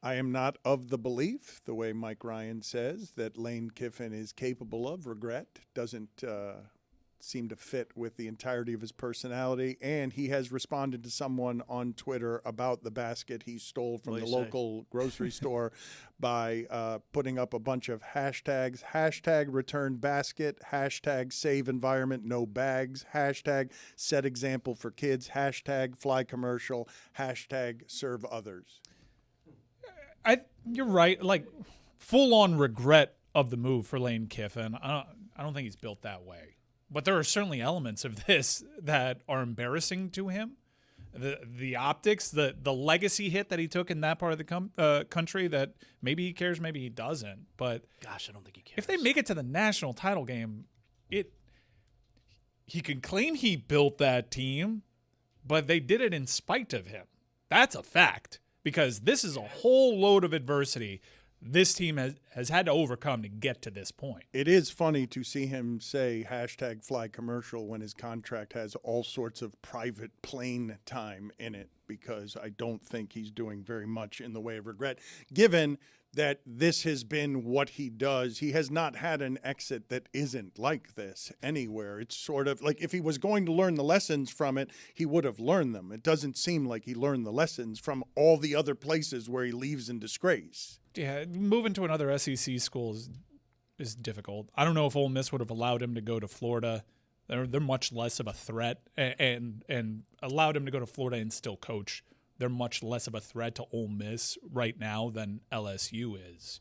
I am not of the belief, the way Mike Ryan says, that Lane Kiffin is capable of regret. Doesn't seem to fit with the entirety of his personality. And he has responded to someone on Twitter about the basket he stole from the local grocery store by putting up a bunch of hashtags. Hashtag return basket. Hashtag save environment, no bags. Hashtag set example for kids. Hashtag fly commercial. Hashtag serve others. You're right. Like, full-on regret of the move for Lane Kiffin. I don't think he's built that way. But there are certainly elements of this that are embarrassing to him. The optics, the legacy hit that he took in that part of the country that maybe he cares, maybe he doesn't. But gosh, I don't think he cares. If they make it to the national title game, he can claim he built that team, but they did it in spite of him. That's a fact. Because this is a whole load of adversity this team has had to overcome to get to this point. It is funny to see him say hashtag fly commercial when his contract has all sorts of private plane time in it, because I don't think he's doing very much in the way of regret, given that this has been what he does. He has not had an exit that isn't like this anywhere. It's sort of like if he was going to learn the lessons from it, he would have learned them. It doesn't seem like he learned the lessons from all the other places where he leaves in disgrace. Yeah, moving to another SEC school is difficult. I don't know if Ole Miss would have allowed him to go to Florida. They're much less of a threat, and allowed him to go to Florida and still coach. They're much less of a threat to Ole Miss right now than LSU is.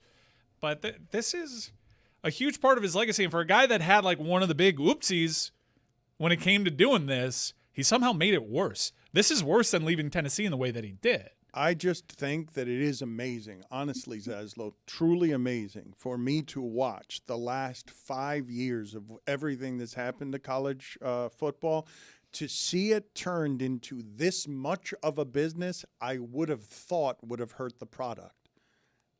But this is a huge part of his legacy. And for a guy that had like one of the big oopsies when it came to doing this, he somehow made it worse. This is worse than leaving Tennessee in the way that he did. I just think that it is amazing, honestly, Zaslow, truly amazing for me to watch the last 5 years of everything that's happened to college football. To see it turned into this much of a business, I would have thought would have hurt the product.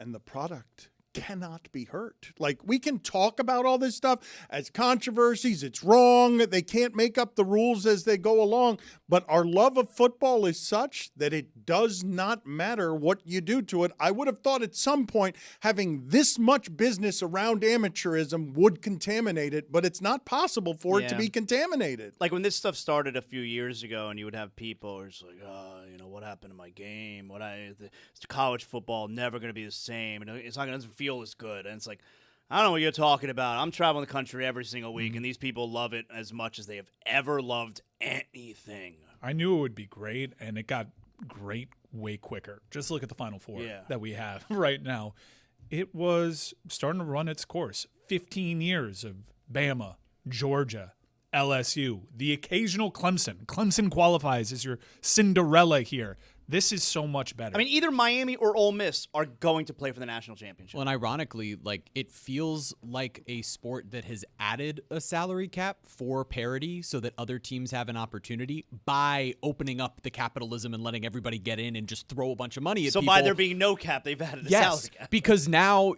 And the product cannot be hurt. Like, we can talk about all this stuff as controversies. It's wrong. They can't make up the rules as they go along. But our love of football is such that it does not matter what you do to it. I would have thought at some point having this much business around amateurism would contaminate it, but it's not possible for it to be contaminated. Like when this stuff started a few years ago and you would have people who are just like, what happened to my game? College football never going to be the same. It's not going to feel as good. And it's like, I don't know what you're talking about. I'm traveling the country every single week, and these people love it as much as they have ever loved anything. I knew it would be great, and it got great way quicker. Just look at the Final Four that we have right now. It was starting to run its course. 15 years of Bama, Georgia, LSU, the occasional Clemson. Clemson qualifies as your Cinderella here. This is so much better. I mean, either Miami or Ole Miss are going to play for the national championship. Well, and ironically, like, it feels like a sport that has added a salary cap for parity so that other teams have an opportunity by opening up the capitalism and letting everybody get in and just throw a bunch of money at people. So by there being no cap, they've added a salary cap. Because now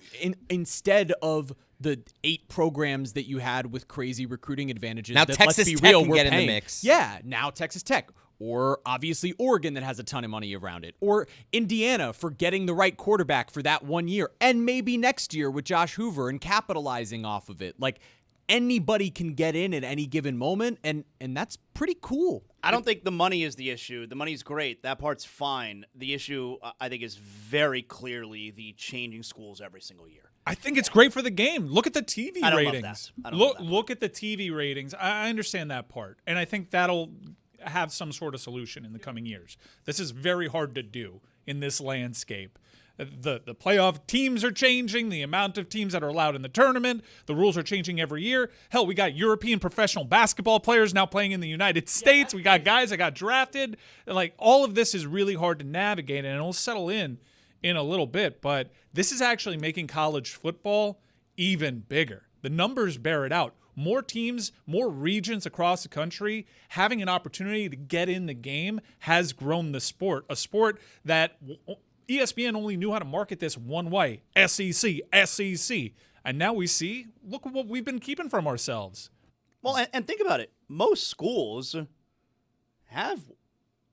instead of the 8 programs that you had with crazy recruiting advantages, now that, Texas let's be Tech real, can we're get paying. in the mix. Yeah, now Texas Tech. Or obviously Oregon that has a ton of money around it. Or Indiana for getting the right quarterback for that 1 year. And maybe next year with Josh Hoover and capitalizing off of it. Like, anybody can get in at any given moment, and that's pretty cool. I don't think the money is the issue. The money's great. That part's fine. The issue, I think, is very clearly the changing schools every single year. I think it's great for the game. Look at the TV I don't ratings. Love that. I don't love that. Look at the TV ratings. I understand that part. And I think that'll have some sort of solution in the coming years. This is very hard to do in this landscape. The playoff teams are changing, the amount of teams that are allowed in the tournament, the rules are changing every year. Hell, we got European professional basketball players now playing in the United States. We got guys that got drafted. Like, all of this is really hard to navigate, and it'll settle in a little bit, but this is actually making college football even bigger. The numbers bear it out. More teams, more regions across the country having an opportunity to get in the game has grown the sport, a sport that ESPN only knew how to market this one way, SEC. And now we see, look at what we've been keeping from ourselves. Well, and think about it. Most schools have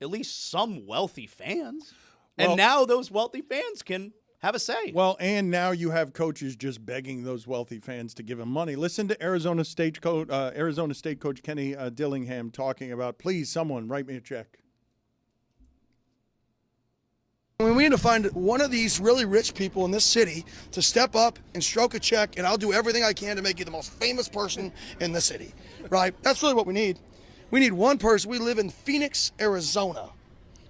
at least some wealthy fans. And now those wealthy fans can have a say. Well, and now you have coaches just begging those wealthy fans to give them money. Listen to Arizona State coach Kenny Dillingham talking about, please, someone write me a check. We need to find one of these really rich people in this city to step up and stroke a check, and I'll do everything I can to make you the most famous person in the city, right? That's really what we need. We need one person. We live in Phoenix, Arizona.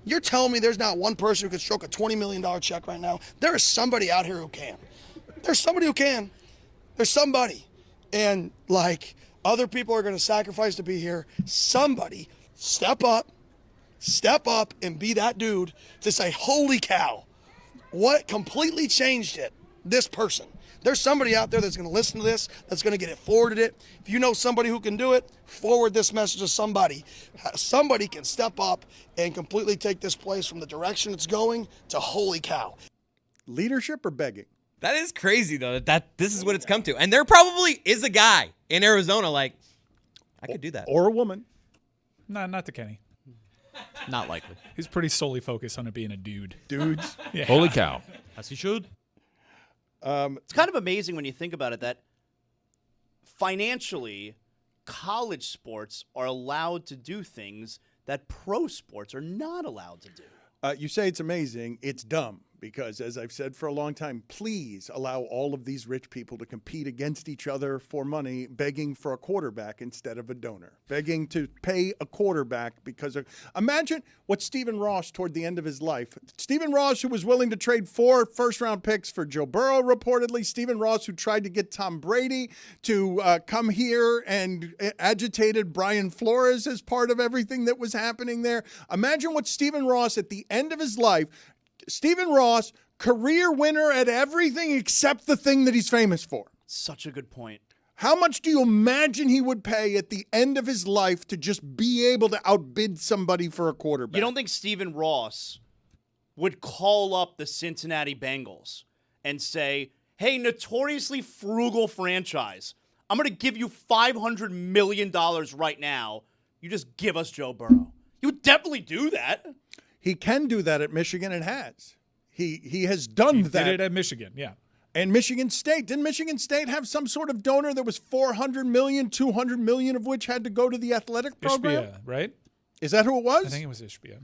You're telling me there's not one person who could stroke a $20 million check right now? There is somebody out here who can. There's somebody who can. There's somebody. And, like, other people are going to sacrifice to be here. Somebody step up and be that dude to say, holy cow, what completely changed it? This person. There's somebody out there that's going to listen to this, that's going to get it forwarded it. If you know somebody who can do it, forward this message to somebody. Somebody can step up and completely take this place from the direction it's going to holy cow. Leadership or begging? That is crazy, though, that this is what it's come to. And there probably is a guy in Arizona like, I could do that. Or a woman. No, not to Kenny. Not likely. He's pretty solely focused on it being a dude. Dudes. Yeah. Holy cow. As he should. It's kind of amazing when you think about it that financially, college sports are allowed to do things that pro sports are not allowed to do. You say it's amazing. It's dumb because, as I've said for a long time, please allow all of these rich people to compete against each other for money, begging for a quarterback instead of a donor, begging to pay a quarterback because of. Imagine what Stephen Ross toward the end of his life. Stephen Ross, who was willing to trade 4 first-round picks for Joe Burrow, reportedly. Stephen Ross, who tried to get Tom Brady to come here and agitated Brian Flores as part of everything that was happening there. Imagine what Stephen Ross at the end of his life. Stephen Ross, career winner at everything except the thing that he's famous for. Such a good point. How much do you imagine he would pay at the end of his life to just be able to outbid somebody for a quarterback? You don't think Stephen Ross would call up the Cincinnati Bengals and say, hey, notoriously frugal franchise, I'm going to give you $500 million right now. You just give us Joe Burrow. You would definitely do that. He can do that at Michigan and has. He has done that. Did it at Michigan, yeah. And Michigan State. Didn't Michigan State have some sort of donor that was $400 million, $200 million of which had to go to the athletic program? Ishbia, right? Is that who it was? I think it was Ishbia.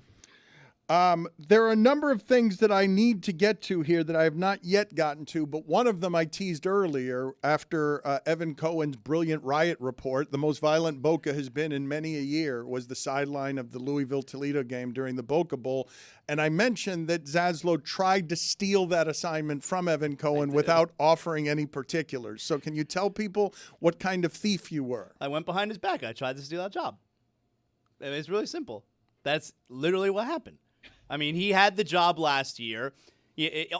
There are a number of things that I need to get to here that I have not yet gotten to, but one of them I teased earlier after Evan Cohen's brilliant riot report. The most violent Boca has been in many a year was the sideline of the Louisville-Toledo game during the Boca Bowl. And I mentioned that Zaslow tried to steal that assignment from Evan Cohen without offering any particulars. So can you tell people what kind of thief you were? I went behind his back. I tried to steal that job. It's really simple. That's literally what happened. I mean, he had the job last year.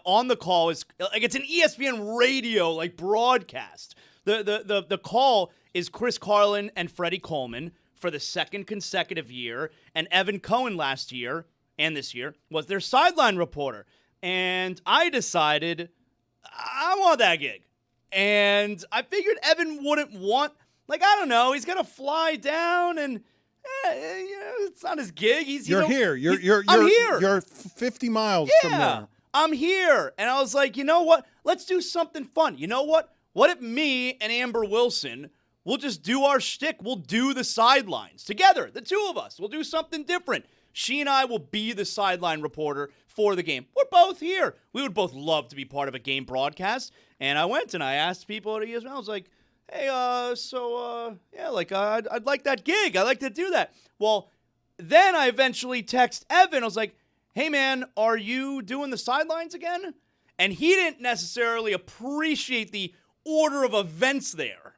On the call is like it's an ESPN radio like broadcast. The call is Chris Carlin and Freddie Coleman for the second consecutive year, and Evan Cohen last year and this year was their sideline reporter. And I decided I want that gig, and I figured Evan wouldn't want I don't know, he's gonna fly down and. It's not his gig. You're here. I'm here. You're 50 miles from there. I'm here. And I was like, you know what? Let's do something fun. You know what? What if me and Amber Wilson, we'll just do our shtick. We'll do the sidelines together. The two of us. We'll do something different. She and I will be the sideline reporter for the game. We're both here. We would both love to be part of a game broadcast. And I went and I asked people at ESPN. I was like, hey, I'd like that gig. I'd like to do that. Well, then I eventually text Evan. I was like, hey, man, are you doing the sidelines again? And he didn't necessarily appreciate the order of events there.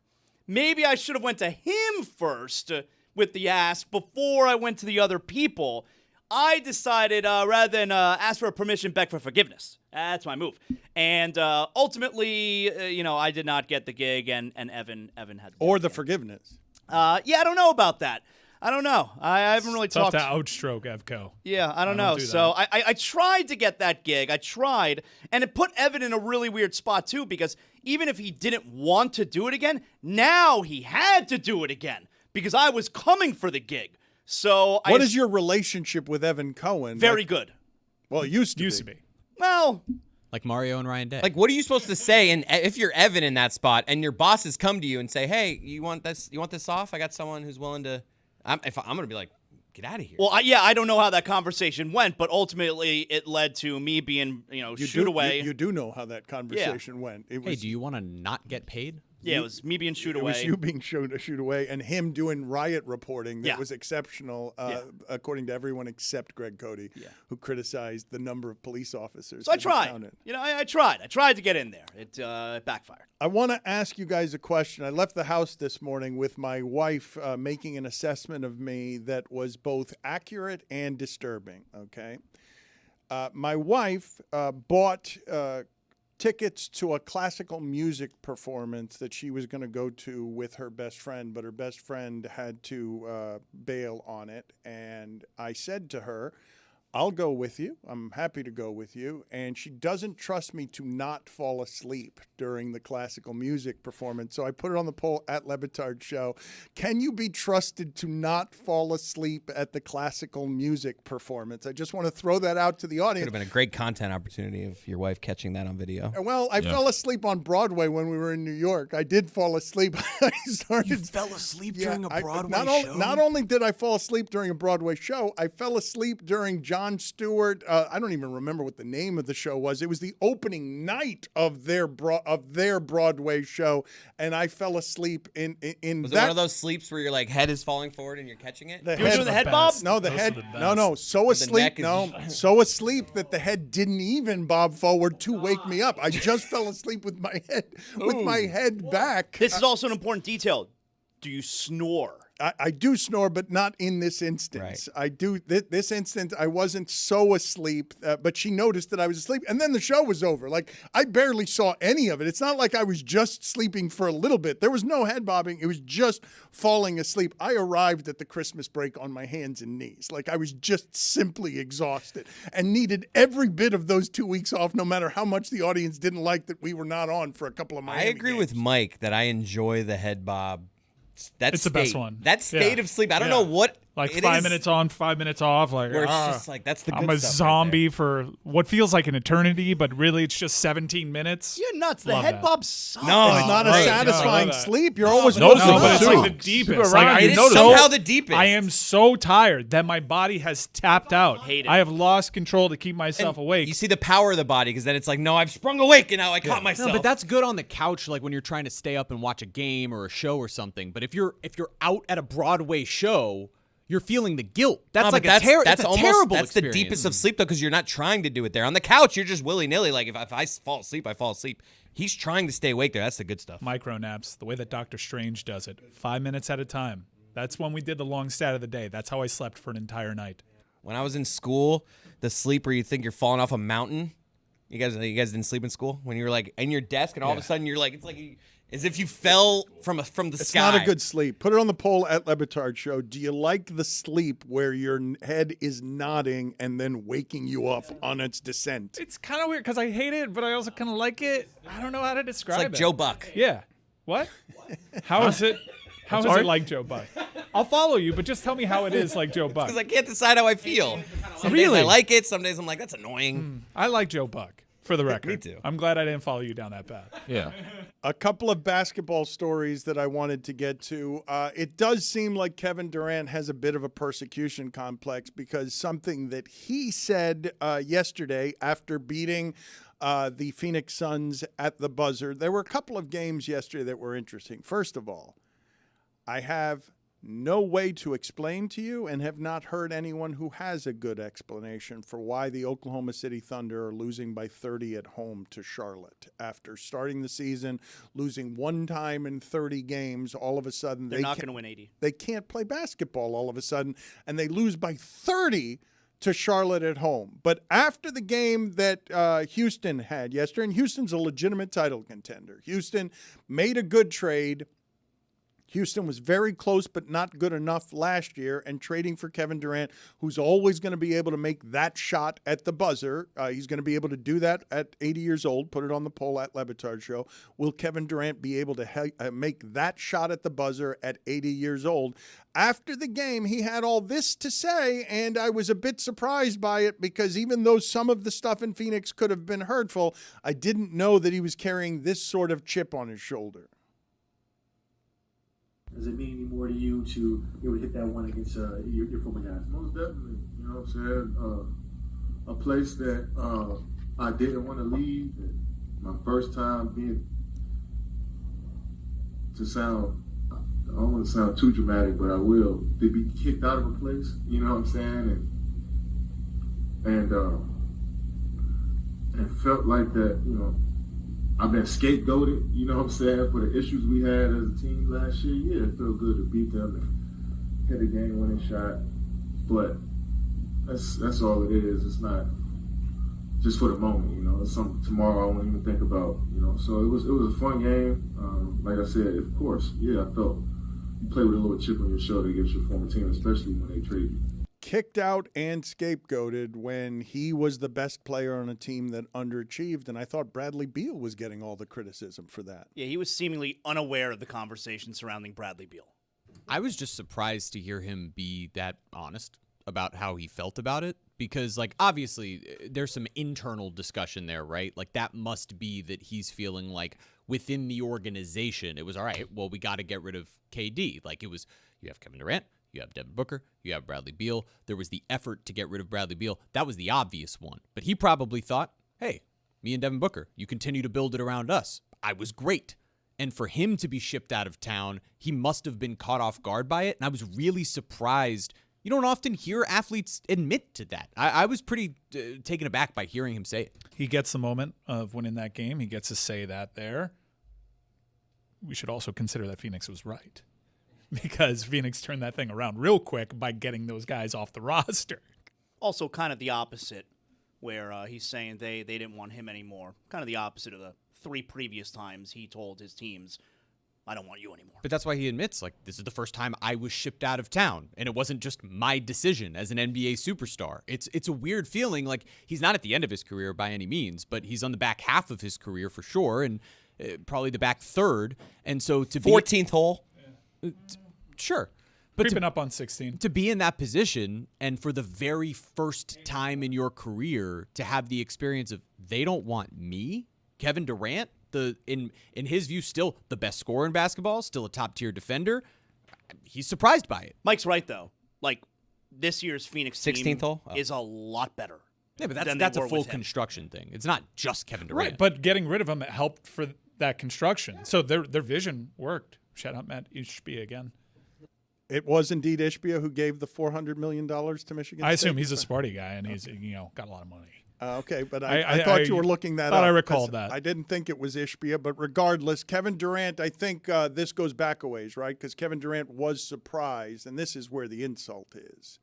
Maybe I should have went to him first with the ask before I went to the other people. I decided rather than ask for permission, beg for forgiveness. That's my move. And ultimately, I did not get the gig, and Evan had the forgiveness. I don't know about that. I don't know. I haven't really Tough talked. to outstroke Evco. Yeah, I don't know. So I tried to get that gig. I tried, and it put Evan in a really weird spot too, because even if he didn't want to do it again, now he had to do it again because I was coming for the gig. So what is your relationship with Evan Cohen? Very good. Well, it used to be. Well, Like Mario and Ryan Day. Like, what are you supposed to say? And if you're Evan in that spot, and your bosses come to you and say, "Hey, you want this? You want this off? I got someone who's willing to." I'm gonna be like, "Get out of here." Well, I don't know how that conversation went, but ultimately it led to me being, shoot away. You do know how that conversation went. It was, Hey, do you want to not get paid? Yeah, it was me being shoot It away. was you being shoot away, and him doing riot reporting that Yeah. was exceptional, according to everyone except Greg Cote, who criticized the number of police officers. So I that tried. counted. I tried. I tried to get in there. It backfired. I want to ask you guys a question. I left the house this morning with my wife making an assessment of me that was both accurate and disturbing, okay? My wife bought tickets to a classical music performance that she was going to go to with her best friend, but her best friend had to bail on it. And I said to her, I'll go with you. I'm happy to go with you. And she doesn't trust me to not fall asleep during the classical music performance. So I put it on the poll at Le Batard Show. Can you be trusted to not fall asleep at the classical music performance? I just want to throw that out to the Would audience. have been a great content opportunity of your wife catching that on video. Well, I fell asleep on Broadway when we were in New York. I did fall asleep. I started. fell asleep Yeah, during a Broadway show? Not only did I fall asleep during a Broadway show, I fell asleep during Jon Stewart. I don't even remember what the name of the show was. It was the opening night of their Broadway show, and I fell asleep in Was that. it one of those sleeps where your head is falling forward and you're catching it? The You were doing the head bob? No, the Those head. are the No. best. So asleep. neck is- No, so asleep that the head didn't even bob forward to wake me up. I just fell asleep with my head back. This is also an important detail. Do you snore? I do snore, but not in this instance. I do. This instance, I wasn't so asleep, but she noticed that I was asleep. And then the show was over. Like, I barely saw any of it. It's not like I was just sleeping for a little bit. There was no head bobbing. It was just falling asleep. I arrived at the Christmas break on my hands and knees. Like, I was just simply exhausted and needed every bit of those 2 weeks off, no matter how much the audience didn't like that we were not on for a couple of Miami I agree with games. Mike that I enjoy the head bob. That It's the best one. That state Yeah. of sleep. I don't Yeah. know what Like it 5 is, minutes on, 5 minutes off. Like, where it's just like that's the good I'm a stuff right zombie there. for what feels like an eternity, but really it's just 17 minutes. You're nuts. The Love head that. bob sucks. No, It's not a Right. satisfying No, I love that. sleep. You're always No, looking but it's for like the soup. deepest. Like, I It am is so, somehow the deepest. I am so tired that my body has tapped out. Hate it. I have lost control to keep myself awake. You see the power of the body because then it's like, no, I've sprung awake and now I caught myself. No, but that's good on the couch, like when you're trying to stay up and watch a game or a show or something. But if you're out at a Broadway show, you're feeling the guilt. That's No, like but that's a almost, terrible That's experience. the deepest of sleep though, because you're not trying to do it there. On the couch, you're just willy nilly. Like if I fall asleep, I fall asleep. He's trying to stay awake there. That's the good stuff. Micro naps, the way that Doctor Strange does it, 5 minutes at a time. That's when we did the long stat of the day. That's how I slept for an entire night. When I was in school, the sleep where you think you're falling off a mountain. You guys didn't sleep in school when you were like in your desk and all of a sudden you're like it's like as if you fell from the It's sky. not a good sleep. Put it on the poll at Le Batard Show. Do you like the sleep where your head is nodding and then waking you up on its descent? It's kind of weird because I hate it, but I also kind of like it. I don't know how to It's describe like it. Joe Buck. Yeah. What? How is it? How is it like Joe Buck? I'll follow you, but just tell me how it is like Joe Buck. Because I can't decide how I feel. Some Really? days I like it. Some days I'm like, that's annoying. I like Joe Buck, for the record. Me too. I'm glad I didn't follow you down that path. Yeah. A couple of basketball stories that I wanted to get to. It does seem like Kevin Durant has a bit of a persecution complex because something that he said yesterday after beating the Phoenix Suns at the buzzer. There were a couple of games yesterday that were interesting. First of all, I have no way to explain to you and have not heard anyone who has a good explanation for why the Oklahoma City Thunder are losing by 30 at home to Charlotte. After starting the season, losing one time in 30 games, all of a sudden They're not going to win 80. they can't play basketball all of a sudden, and they lose by 30 to Charlotte at home. But after the game that Houston had yesterday, and Houston's a legitimate title contender, Houston made a good trade Houston was very close but not good enough last year, and trading for Kevin Durant, who's always going to be able to make that shot at the buzzer. He's going to be able to do that at 80 years old. Put it on the poll at Le Batard Show. Will Kevin Durant be able to make that shot at the buzzer at 80 years old? After the game, he had all this to say, and I was a bit surprised by it because even though some of the stuff in Phoenix could have been hurtful, I didn't know that he was carrying this sort of chip on his shoulder. Does it mean any more to you to be able to hit that one against your former guys? Most definitely. You know what I'm saying? A place that I didn't want to leave. And my first time being, I don't want to sound too dramatic, but I will, to be kicked out of a place, you know what I'm saying? And felt like that, you know, I've been scapegoated, you know what I'm saying, for the issues we had as a team last year. Yeah, it felt good to beat them and hit a game-winning shot. But that's all it is. It's not just for the moment, you know. It's something tomorrow I won't even think about, you know. So it was a fun game. Like I said, of course, yeah, I felt you play with a little chip on your shoulder against your former team, especially when they trade you. Kicked out and scapegoated when he was the best player on a team that underachieved, and I thought Bradley Beal was getting all the criticism for that. Yeah, he was seemingly unaware of the conversation surrounding Bradley Beal. I was just surprised to hear him be that honest about how he felt about it because, like, obviously there's some internal discussion there, right? Like, that must be that he's feeling like within the organization it was, all right, well, we got to get rid of KD. Like, it was, you have Kevin Durant, you have Devin Booker, you have Bradley Beal. There was the effort to get rid of Bradley Beal. That was the obvious one. But he probably thought, hey, me and Devin Booker, you continue to build it around us. I was great. And for him to be shipped out of town, he must have been caught off guard by it. And I was really surprised. You don't often hear athletes admit to that. I was pretty taken aback by hearing him say it. He gets the moment of winning that game. He gets to say that there. We should also consider that Phoenix was right, because Phoenix turned that thing around real quick by getting those guys off the roster. Also kind of the opposite, where he's saying they didn't want him anymore. Kind of the opposite of the 3 previous times he told his teams, I don't want you anymore. But that's why he admits, like, this is the first time I was shipped out of town, and it wasn't just my decision as an NBA superstar. It's a weird feeling. Like, he's not at the end of his career by any means, but he's on the back half of his career for sure, and probably the back third. And so to be 14th hole. Sure. But Creeping up on 16. to be in that position and for the very first time in your career to have the experience of they don't want me, Kevin Durant, in his view still the best scorer in basketball, still a top-tier defender, he's surprised by it. Mike's right, though. Like, this year's Phoenix team 16th hole? Oh. is a lot better. Yeah, but than that's they a were full with him. construction thing. It's not just Kevin Durant. Right, but getting rid of him helped for that construction. So their vision worked. Shout out Matt Ishbia again. It was indeed Ishbia who gave the $400 million to Michigan I State. assume he's a Sparty guy, and he's got a lot of money. Okay, but I thought you were looking that up. I recalled that. I didn't think it was Ishbia, but regardless, Kevin Durant, I think this goes back a ways, right? Because Kevin Durant was surprised, and this is where the insult is.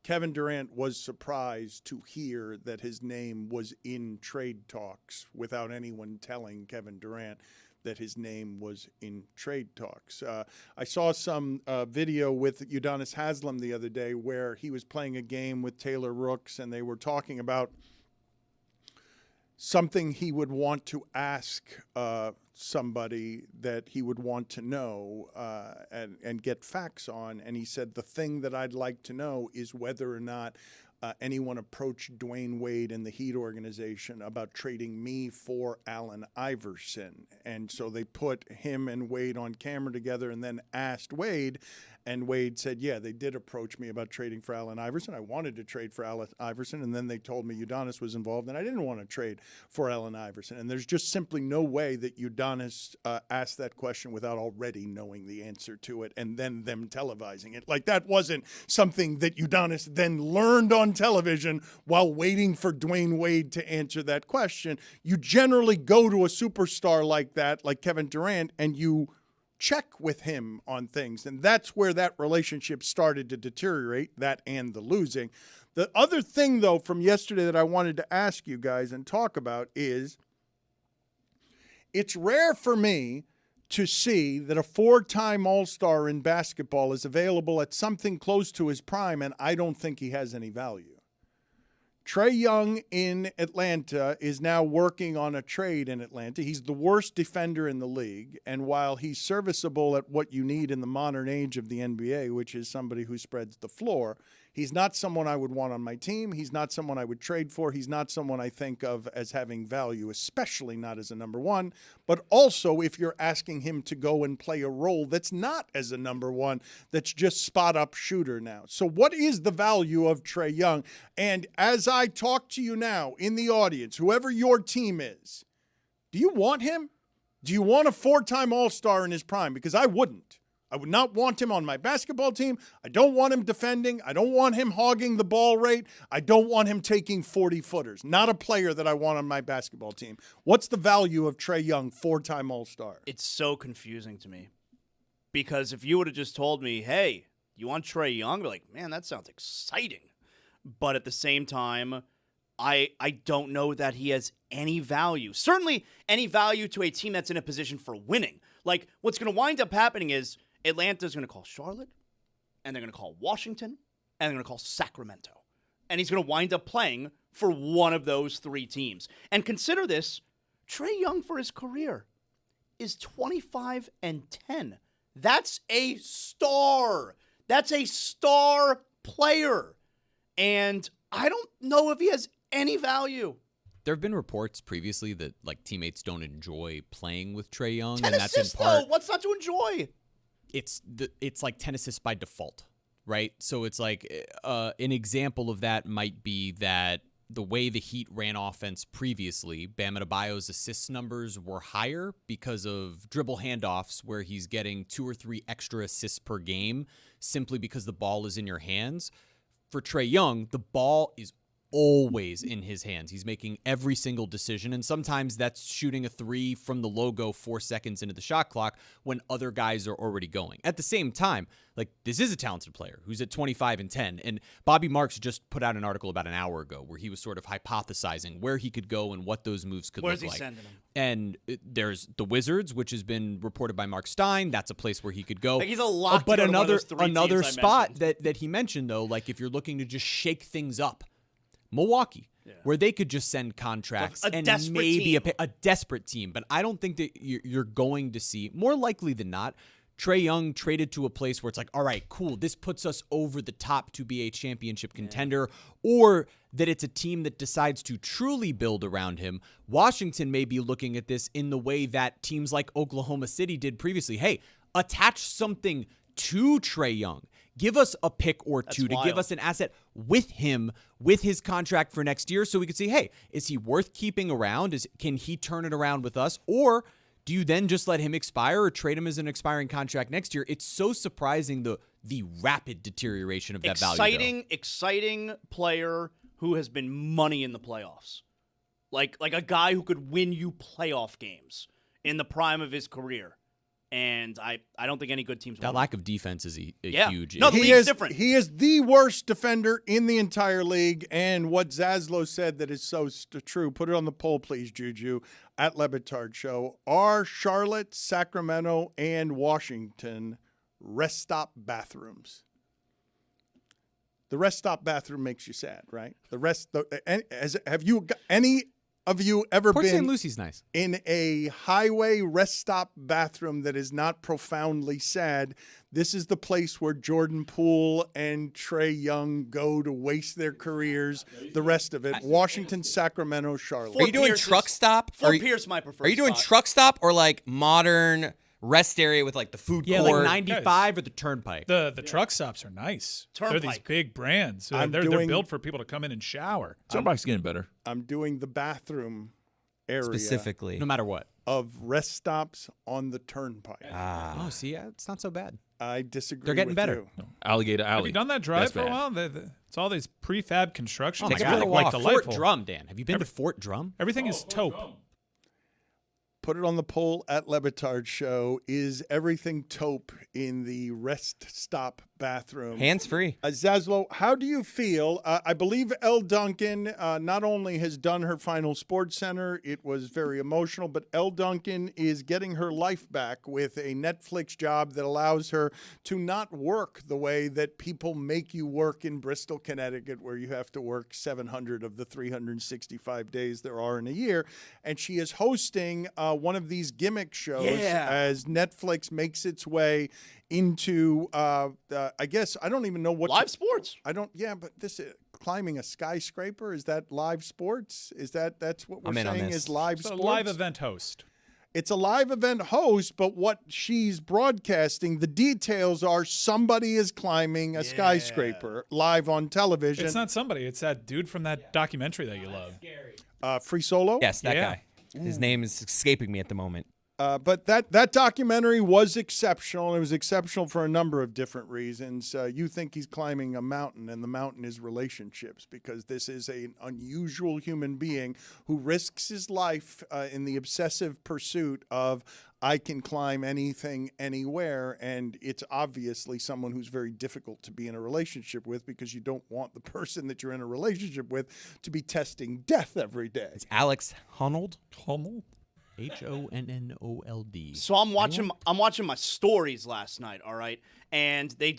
Kevin Durant was surprised to hear that his name was in trade talks without anyone telling Kevin Durant that his name was in trade talks. I saw some video with Udonis Haslem the other day where he was playing a game with Taylor Rooks, and they were talking about something he would want to ask somebody that he would want to know and get facts on. And he said, the thing that I'd like to know is whether or not anyone approached Dwayne Wade and the Heat organization about trading me for Allen Iverson. And so they put him and Wade on camera together and then asked Wade. And Wade said, yeah, they did approach me about trading for Allen Iverson. I wanted to trade for Allen Iverson, and then they told me Udonis was involved, and I didn't want to trade for Allen Iverson. And there's just simply no way that Udonis asked that question without already knowing the answer to it and then them televising it. Like, that wasn't something that Udonis then learned on television while waiting for Dwayne Wade to answer that question. You generally go to a superstar like that, like Kevin Durant, and you check with him on things. And that's where that relationship started to deteriorate, that and the losing. The other thing, though, from yesterday that I wanted to ask you guys and talk about is it's rare for me to see that a 4-time All-Star in basketball is available at something close to his prime, and I don't think he has any value. Trae Young in Atlanta is now working on a trade in Atlanta. He's the worst defender in the league, and while he's serviceable at what you need in the modern age of the NBA, which is somebody who spreads the floor, he's not someone I would want on my team. He's not someone I would trade for. He's not someone I think of as having value, especially not as a number one. But also, if you're asking him to go and play a role that's not as a number one, that's just spot-up shooter now. So what is the value of Trae Young? And as I talk to you now in the audience, whoever your team is, do you want him? Do you want a 4-time All-Star in his prime? Because I wouldn't. I would not want him on my basketball team. I don't want him defending. I don't want him hogging the ball rate. I don't want him taking 40-footers. Not a player that I want on my basketball team. What's the value of Trae Young, 4-time All-Star? It's so confusing to me. Because if you would have just told me, hey, you want Trae Young? I'd be like, man, that sounds exciting. But at the same time, I don't know that he has any value. Certainly any value to a team that's in a position for winning. Like, what's going to wind up happening is Atlanta's going to call Charlotte, and they're going to call Washington, and they're going to call Sacramento. And he's going to wind up playing for one of those 3 teams. And consider this, Trae Young for his career is 25-10. That's a star. That's a star player. And I don't know if he has any value. There have been reports previously that like teammates don't enjoy playing with Trae Young, 10 and that's assists, in part. though. What's not to enjoy? It's like 10 assists by default, right? So it's like an example of that might be that the way the Heat ran offense previously, Bam Adebayo's assist numbers were higher because of dribble handoffs where he's getting 2 or 3 extra assists per game simply because the ball is in your hands. For Trae Young, the ball is always in his hands. He's making every single decision, and sometimes that's shooting a 3 from the logo 4 seconds into the shot clock when other guys are already going. At the same time, like, this is a talented player who's at 25-10, and Bobby Marks just put out an article about an hour ago where he was sort of hypothesizing where he could go and what those moves could look like. Where's he sending him? And there's the Wizards, which has been reported by Mark Stein. That's a place where he could go. Like, he's a lock. But to go to one of those 3 another teams I spot mentioned. that he mentioned, though, like if you're looking to just shake things up, Milwaukee, where they could just send contracts A and desperate maybe team. a desperate team. But I don't think that you're going to see, more likely than not, Trae Young traded to a place where it's like, all right, cool, this puts us over the top to be a championship contender, or that it's a team that decides to truly build around him. Washington may be looking at this in the way that teams like Oklahoma City did previously. Hey, attach something to Trae Young. Give us a pick or two to give us an asset with him, with his contract for next year, so we could see, hey, is he worth keeping around? Can he turn it around with us? Or do you then just let him expire or trade him as an expiring contract next year? It's so surprising the rapid deterioration of that value. Exciting player who has been money in the playoffs. Like a guy who could win you playoff games in the prime of his career. And I don't think any good teams That want lack of defense is a huge No, the issue. league's different. He is the worst defender in the entire league. And what Zaslow said that is so true, put it on the poll, please, Juju, at Le Batard Show. Are Charlotte, Sacramento, and Washington rest stop bathrooms? The rest stop bathroom makes you sad, right? Have you any of you ever Port St. been Lucie's nice. in a highway rest stop bathroom that is not profoundly sad? This is the place where Jordan Poole and Trae Young go to waste their careers. The rest of it, Washington, Sacramento, Charlotte. Are you doing truck stop? Fort Pierce, my preferred Are you doing spot. truck stop or like modern rest area with like the food Yeah, court? like 95 or the Turnpike. The truck stops are nice. They're these Turnpike. big brands. They're built for people to come in and shower. Turnpike's getting better. I'm doing the bathroom area Specifically. No matter what. of rest stops on the Turnpike. Oh, see, it's not so bad. I disagree. They're getting with better. you. Alligator Alley. Have you done that drive That's for a bad. while? It's all these prefab construction. Oh my It's God. really Fort delightful. Drum, Dan. Have you been to Fort Drum? Everything is taupe. Put it on the poll at Le Batard Show. Is everything taupe in the rest stop bathroom. Hands free. Zaslow, how do you feel? I believe Elle Duncan not only has done her final Sports Center, it was very emotional, but Elle Duncan is getting her life back with a Netflix job that allows her to not work the way that people make you work in Bristol, Connecticut, where you have to work 700 of the 365 days there are in a year. And she is hosting one of these gimmick shows as Netflix makes its way into, I guess, I don't even know what. Live sports. But this is climbing a skyscraper. Is that live sports? That's what we're saying is live It's a sports? live event host. It's a live event host, but what she's broadcasting, the details are somebody is climbing a skyscraper live on television. It's not somebody. It's that dude from that documentary that you love. Free Solo? Yes, that guy. His name is escaping me at the moment. But that documentary was exceptional. It was exceptional for a number of different reasons. You think he's climbing a mountain, and the mountain is relationships, because this is an unusual human being who risks his life in the obsessive pursuit of, I can climb anything, anywhere, and it's obviously someone who's very difficult to be in a relationship with, because you don't want the person that you're in a relationship with to be testing death every day. It's Alex Honnold. Hummel? Honnold. So I'm watching my stories last night, all right? And they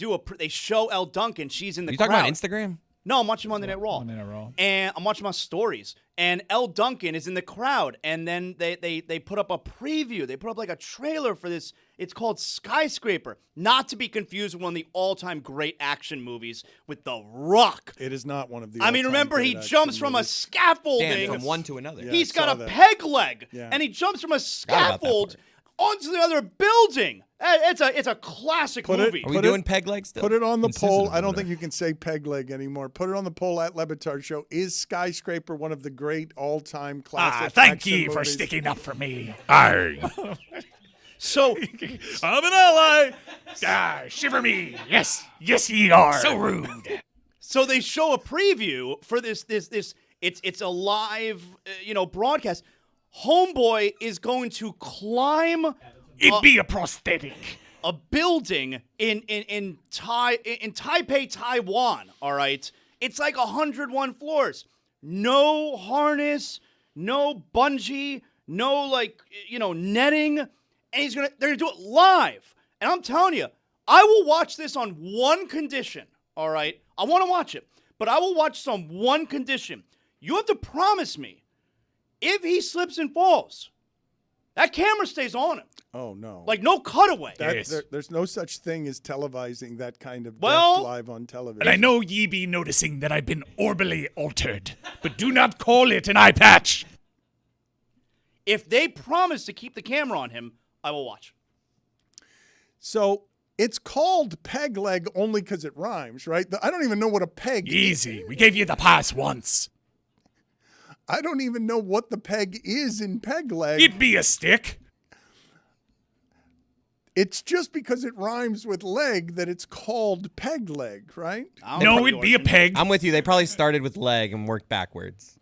show Elle Duncan. She's in the You crowd. talking about Instagram? No, I'm watching Monday Night Raw. Monday Night Raw. And I'm watching my stories. And Elle Duncan is in the crowd. And then they put up a preview. They put up like a trailer for this. It's called Skyscraper. Not to be confused with one of the all-time great action movies with The Rock. It is not one of the. I mean, remember, he jumps from a scaffolding. Dan, from one to another. Yeah. He's I saw got a that. peg leg. Yeah. And he jumps from a about that scaffold part. onto the other building. It's a classic movie. Are we doing peg legs still? Put it on the Insistent poll. on I don't it. think you can say peg leg anymore. Put it on the poll at Le Batard Show. Is Skyscraper one of the great all-time classic Thank action ye for movies? sticking up for me. Arr. So I'm an ally. Shiver me. Yes ye are. So rude. So they show a preview for this. It's a live, broadcast. Homeboy is going to climb It'd be a prosthetic. a building in Taipei, Taiwan. All right, it's like 101 floors. No harness, no bungee, no netting, and they're gonna do it live. And I'm telling you, I will watch this on one condition. All right, I want to watch it, but I will watch this on one condition. You have to promise me, if he slips and falls, that camera stays on him. Oh, no. Like, no cutaway. There's no such thing as televising that kind of Well- death live on television. And I know ye be noticing that I've been orbally altered, but do not call it an eye patch. If they promise to keep the camera on him, I will watch. So it's called peg leg only because it rhymes, right? I don't even know what a peg is. Easy. We gave you the pass once. I don't even know what the peg is in peg leg. It'd be a stick. It's just because it rhymes with leg that it's called peg leg, right? I don't know No, the it'd be a origin. peg. I'm with you. They probably started with leg and worked backwards.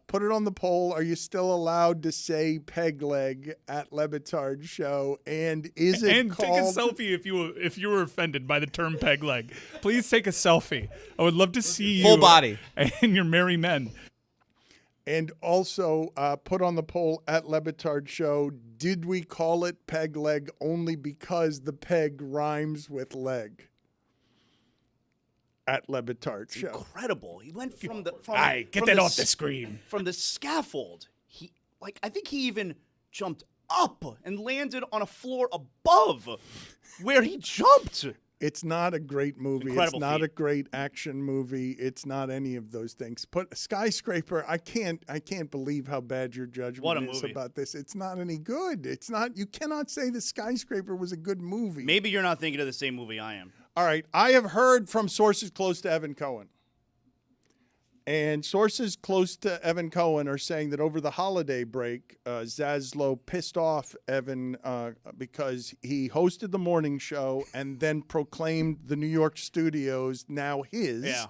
Put it on the poll. Are you still allowed to say peg leg at Le Batard Show? And is it And take a called... selfie if you were offended by the term peg leg. Please take a selfie. I would love to see you. Full body. And your merry men. And also put on the poll at Le Batard Show, did we call it peg leg only because the peg rhymes with leg? At Le Batard Show. Incredible. He went from the Aye, get from that the off the s- screen. From the scaffold. I think he even jumped up and landed on a floor above where he jumped. It's not a great movie. Incredible It's not feat. a great action movie. It's not any of those things. Put Skyscraper. I can't believe how bad your What a judgment is movie. about this. It's not any good. It's not. You cannot say the Skyscraper was a good movie. Maybe you're not thinking of the same movie I am. All right. I have heard from sources close to Evan Cohen. And sources close to Evan Cohen are saying that over the holiday break, Zaslow pissed off Evan because he hosted the morning show and then proclaimed the New York studios now his. Yeah.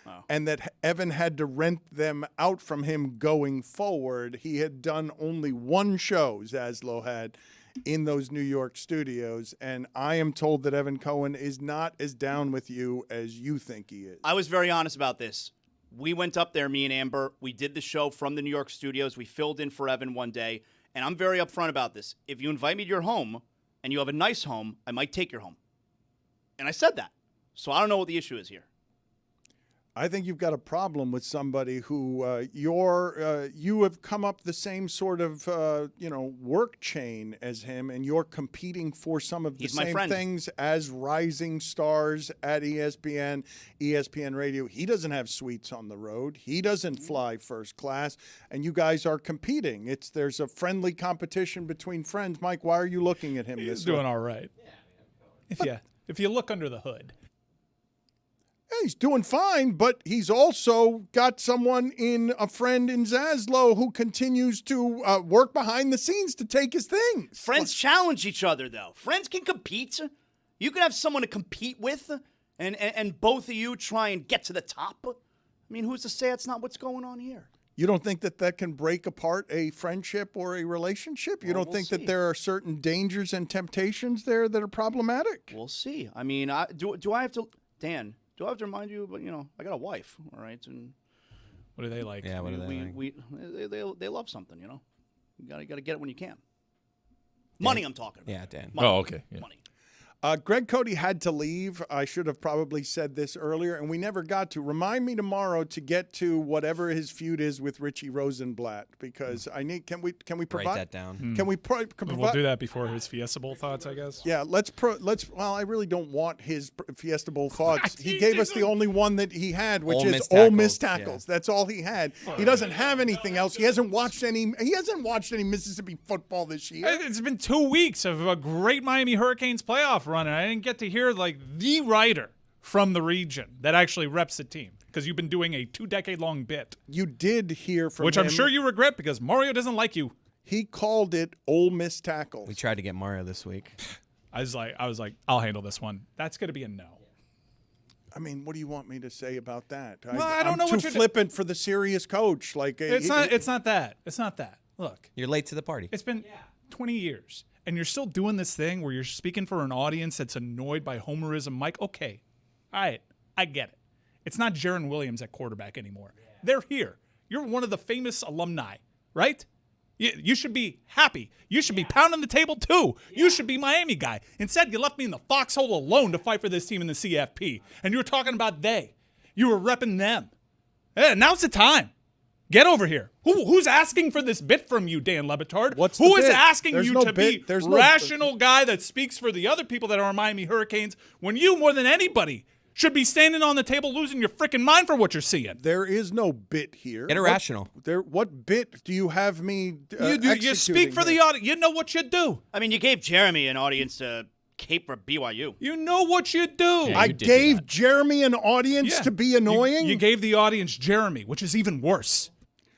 Wow. And that Evan had to rent them out from him going forward. He had done only one show, Zaslow had, in those New York studios. And I am told that Evan Cohen is not as down with you as you think he is. I was very honest about this. We went up there, me and Amber. We did the show from the New York studios. We filled in for Evan one day. And I'm very upfront about this. If you invite me to your home and you have a nice home, I might take your home. And I said that. So I don't know what the issue is here. I think you've got a problem with somebody who you have come up the same sort of work chain as him, and you're competing for some of the same things as rising stars at ESPN Radio. He doesn't have suites on the road. He doesn't fly first class, and you guys are competing. There's a friendly competition between friends. Mike, why are you looking at him this way? He's doing all right. If you look under the hood. He's doing fine, but he's also got a friend in Zaslow who continues to work behind the scenes to take his things. Friends challenge each other, though. Friends can compete. You can have someone to compete with, and both of you try and get to the top. I mean, who's to say that's not what's going on here? You don't think that can break apart a friendship or a relationship? You don't think that there are certain dangers and temptations there that are problematic? We'll see. I mean, do I have to, Dan? Do I have to remind you? But I got a wife, all right. And what do they like? Yeah, what do they like? They love something, You gotta get it when you can. Money, I'm talking about. Yeah, Dan. Money. Oh, okay. Yeah. Money. Greg Cote had to leave. I should have probably said this earlier, and we never got to. Remind me tomorrow to get to whatever his feud is with Richie Rosenblatt, because I need. Can we provide Write that down? Can we We'll do that before his Fiesta Bowl thoughts, I guess. Yeah, let's. Well, I really don't want his Fiesta Bowl thoughts. He gave us the only one that he had, which is Ole Miss tackles. Yeah. That's all he had. He doesn't have anything else. He hasn't watched any. He hasn't watched any Mississippi football this year. It's been 2 weeks of a great Miami Hurricanes playoff run, and I didn't get to hear the writer from the region that actually reps the team, because you've been doing a 2-decade-long bit. You did hear from which him. I'm sure you regret, because Mario doesn't like you. He called it Ole Miss tackles. We tried to get Mario this week. I was like, I'll handle this one. That's going to be a no. I mean, what do you want me to say about that? Well, I don't know what you're flippant for the serious coach. It's not that. It's not that. Look, you're late to the party. It's been 20 years. And you're still doing this thing where you're speaking for an audience that's annoyed by homerism. Mike, okay. All right. I get it. It's not Jaron Williams at quarterback anymore. Yeah. They're here. You're one of the famous alumni, right? You should be happy. You should be pounding the table, too. Yeah. You should be Miami guy. Instead, you left me in the foxhole alone to fight for this team in the CFP. And you were talking about they. You were repping them. Yeah, now's the time. Get over here. Who's asking for this bit from you, Dan Le Batard? Who is asking you to be rational guy that speaks for the other people that are Miami Hurricanes when you, more than anybody, should be standing on the table losing your freaking mind for what you're seeing? There is no bit here. Get irrational. What bit do you have me You speak for the audience. You know what you do. I mean, you gave Jeremy an audience to cape for BYU. You know what you do. Yeah, I gave Jeremy an audience to be annoying? You gave the audience Jeremy, which is even worse.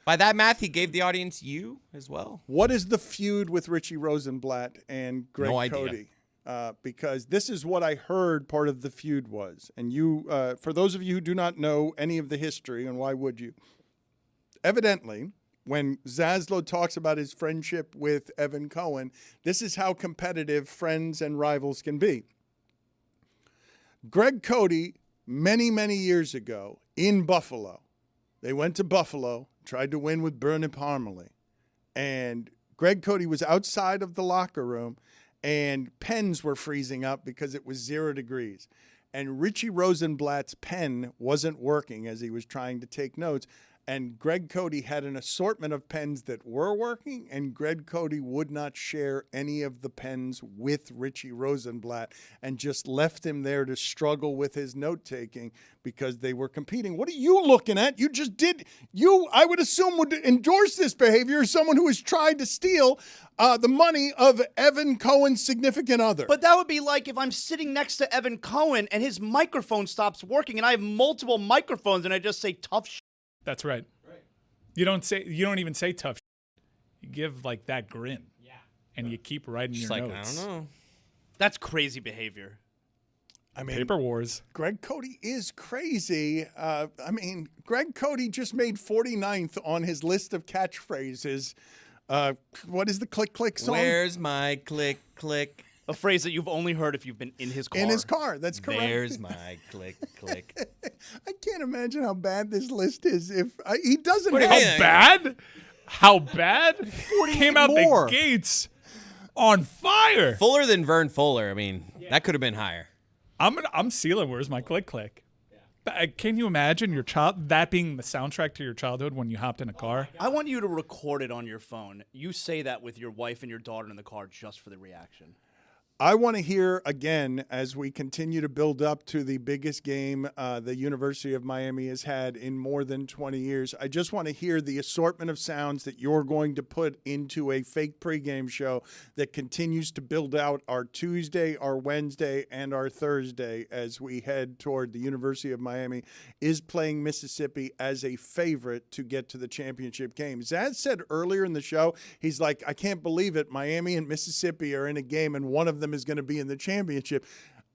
By that math, he gave the audience you as well. What is the feud with Richie Rosenblatt and Greg Cote? Because this is what I heard part of the feud was. And you, for those of you who do not know any of the history, and why would you? Evidently, when Zaslow talks about his friendship with Evan Cohen, this is how competitive friends and rivals can be. Greg Cote, many, many years ago in Buffalo, they went to Buffalo, tried to win with Bernard Parmalee. And Greg Cote was outside of the locker room, and pens were freezing up because it was 0 degrees. And Richie Rosenblatt's pen wasn't working as he was trying to take notes. And Greg Cote had an assortment of pens that were working, and Greg Cote would not share any of the pens with Richie Rosenblatt and just left him there to struggle with his note-taking because they were competing. What are you looking at? You just did – I would assume would endorse this behavior as someone who has tried to steal the money of Evan Cohen's significant other. But that would be like if I'm sitting next to Evan Cohen and his microphone stops working and I have multiple microphones and I just say tough shit. That's right. You don't even say tough shit. You give like that grin. Yeah. And you keep writing your notes. I don't know. That's crazy behavior. I mean, Paper Wars. Greg Cote is crazy. Greg Cote just made 49th on his list of catchphrases What is the click click song? Where's my click click? A phrase that you've only heard if you've been in his car. In his car. That's correct. There's my click click. I can't imagine how bad this list is. If he doesn't What do you have mean? Bad? How bad? Came out more. the gates on fire. Fuller than Vern Fuller. I mean, that could have been higher. I'm sealing Where's My Click Click. Can you imagine your child that being the soundtrack to your childhood when you hopped in a car? I want you to record it on your phone. You say that with your wife and your daughter in the car just for the reaction. I want to hear again as we continue to build up to the biggest game the University of Miami has had in more than 20 years. I just want to hear the assortment of sounds that you're going to put into a fake pregame show that continues to build out our Tuesday, our Wednesday, and our Thursday as we head toward the University of Miami is playing Mississippi as a favorite to get to the championship game. Zaz said earlier in the show, he's like, I can't believe it. Miami and Mississippi are in a game and one of them is going to be in the championship.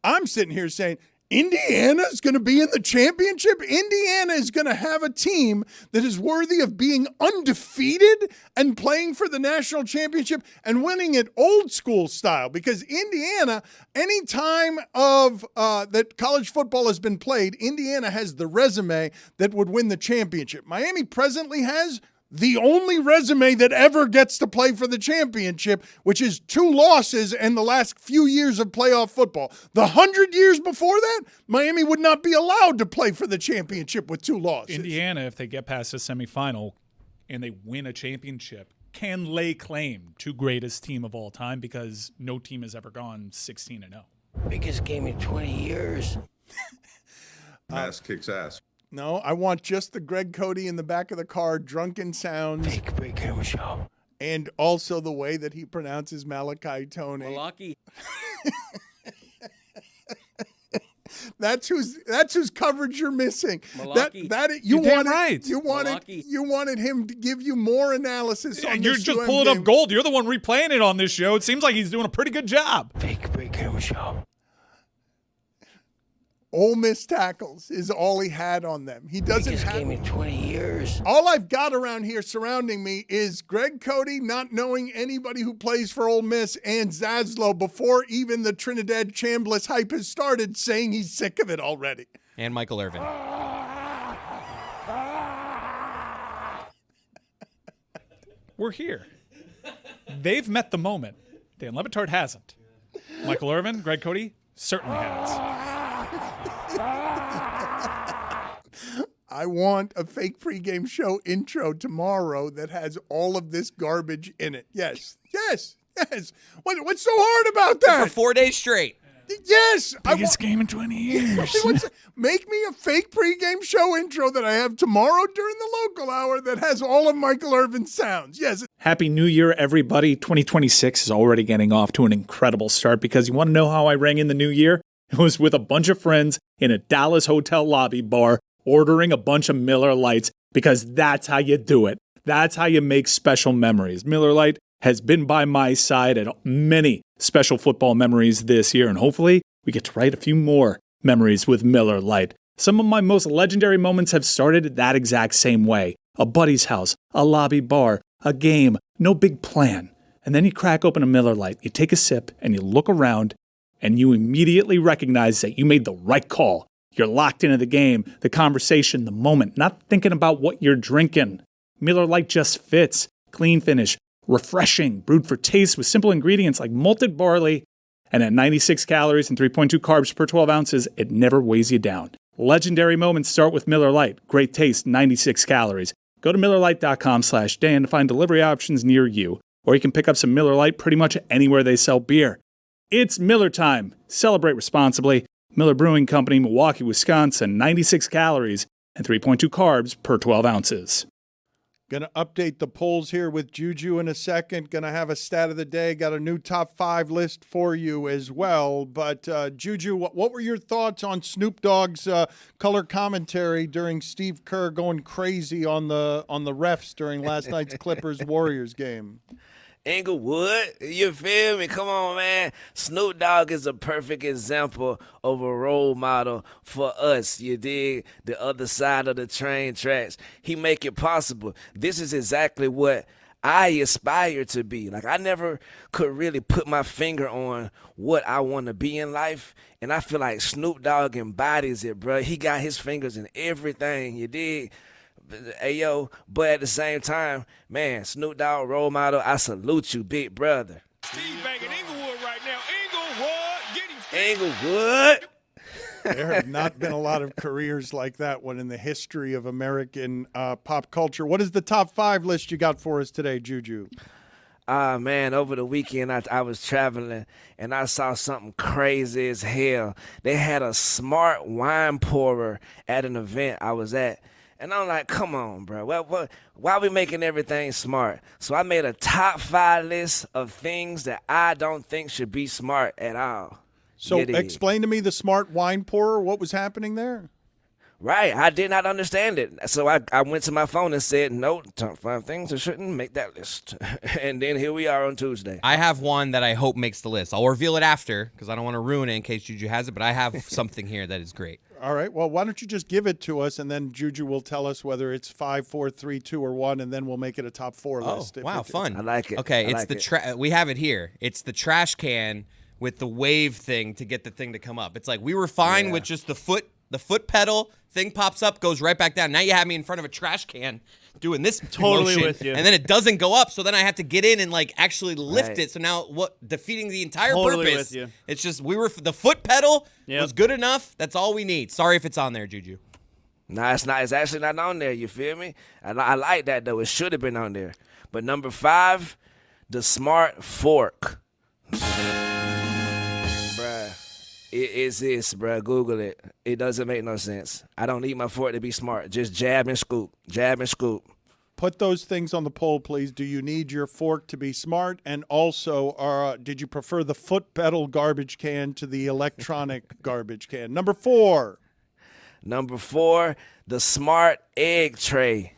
I'm sitting here saying Indiana is going to be in the championship. Indiana is going to have a team that is worthy of being undefeated and playing for the national championship and winning it old school style, because Indiana, any time of that college football has been played, Indiana has the resume that would win the championship. Miami presently has the only resume that ever gets to play for the championship, which is 2 losses in the last few years of playoff football. The 100 years before that, Miami would not be allowed to play for the championship with 2 losses. Indiana, if they get past the semifinal and they win a championship, can lay claim to greatest team of all time because no team has ever gone 16-0. Biggest game in 20 years. Ass kicks ass. No, I want just the Greg Cote in the back of the car, drunken sounds, Fake pregame show. and also the way that he pronounces Malachi Tone. Malaki. That's whose coverage you're missing. Malaki. You You're damn wanted, right. Malaki. you wanted him to give you more analysis on And you're this just UM pulling game. up gold. You're the one replaying it on this show. It seems like he's doing a pretty good job. Fake pregame show. Ole Miss tackles is all he had on them. He doesn't Biggest have. game in 20 years. All I've got around here surrounding me is Greg Cote not knowing anybody who plays for Ole Miss and Zaslow before even the Trinidad Chambliss hype has started, saying he's sick of it already. And Michael Irvin. We're here. They've met the moment. Dan Le Batard hasn't. Michael Irvin, Greg Cote certainly has. I want a fake pregame show intro tomorrow that has all of this garbage in it. Yes. What's so hard about For that? 4 days straight. Yes. Biggest game in 20 years. Make me a fake pregame show intro that I have tomorrow during the local hour that has all of Michael Irvin's sounds. Yes. Happy New Year, everybody. 2026 is already getting off to an incredible start because you want to know how I rang in the new year? It was with a bunch of friends in a Dallas hotel lobby bar ordering a bunch of Miller Lights because that's how you do it. That's how you make special memories. Miller Lite has been by my side at many special football memories this year, and hopefully we get to write a few more memories with Miller Lite. Some of my most legendary moments have started that exact same way. A buddy's house, a lobby bar, a game, no big plan. And then you crack open a Miller Lite, you take a sip, and you look around, and you immediately recognize that you made the right call. You're locked into the game, the conversation, the moment, not thinking about what you're drinking. Miller Lite just fits. Clean finish, refreshing, brewed for taste with simple ingredients like malted barley. And at 96 calories and 3.2 carbs per 12 ounces, it never weighs you down. Legendary moments start with Miller Lite. Great taste, 96 calories. Go to MillerLite.com/Dan to find delivery options near you. Or you can pick up some Miller Lite pretty much anywhere they sell beer. It's Miller time. Celebrate responsibly. Miller Brewing Company, Milwaukee, Wisconsin, 96 calories and 3.2 carbs per 12 ounces. Going to update the polls here with Juju in a second. Going to have a stat of the day. Got a new top 5 list for you as well. But Juju, what were your thoughts on Snoop Dogg's color commentary during Steve Kerr going crazy on the refs during last night's Clippers-Warriors game? Inglewood, you feel me? Come on, man. Snoop Dogg is a perfect example of a role model for us, you dig? The other side of the train tracks. He make it possible. This is exactly what I aspire to be. Like, I never could really put my finger on what I want to be in life, and I feel like Snoop Dogg embodies it, bro. He got his fingers in everything, you dig? Hey, yo, but at the same time, man, Snoop Dogg, role model, I salute you, big brother. Steve banging Inglewood right now. Inglewood, Inglewood. There have not been a lot of careers like that one in the history of American pop culture. What is the top 5 list you got for us today, Juju? Man, over the weekend I was traveling and I saw something crazy as hell. They had a smart wine pourer at an event I was at. And I'm like, come on, bro. Well, why are we making everything smart? So I made a top 5 list of things that I don't think should be smart at all. So explain to me the smart wine pourer. What was happening there? Right. I did not understand it. So I went to my phone and said, no, top 5 things that shouldn't make that list. And then here we are on Tuesday. I have one that I hope makes the list. I'll reveal it after because I don't want to ruin it in case Juju has it, but I have something here that is great. All right. Well, why don't you just give it to us, and then Juju will tell us whether it's 5, 4, 3, 2, or 1, and then we'll make it a top 4 list. Oh, wow, fun. I like it. Okay, we have it here. It's the trash can with the wave thing to get the thing to come up. It's like we were fine with just the foot pedal thing pops up, goes right back down. Now you have me in front of a trash can doing this Totally motion, with you. and then it doesn't go up, so then I have to get in and like actually lift it. So now defeating the entire Totally purpose. with you. It's just the foot pedal was good enough. That's all we need. Sorry if it's on there, Juju. Nah, it's not. It's actually not on there. You feel me? I like that though. It should have been on there. But number 5, the smart fork. Bruh, it exists, bruh. Google it. It doesn't make no sense. I don't need my fork to be smart. Just jab and scoop. Jab and scoop. Put those things on the poll, please. Do you need your fork to be smart? And also, did you prefer the foot pedal garbage can to the electronic garbage can? Number 4. Number 4, the smart egg tray.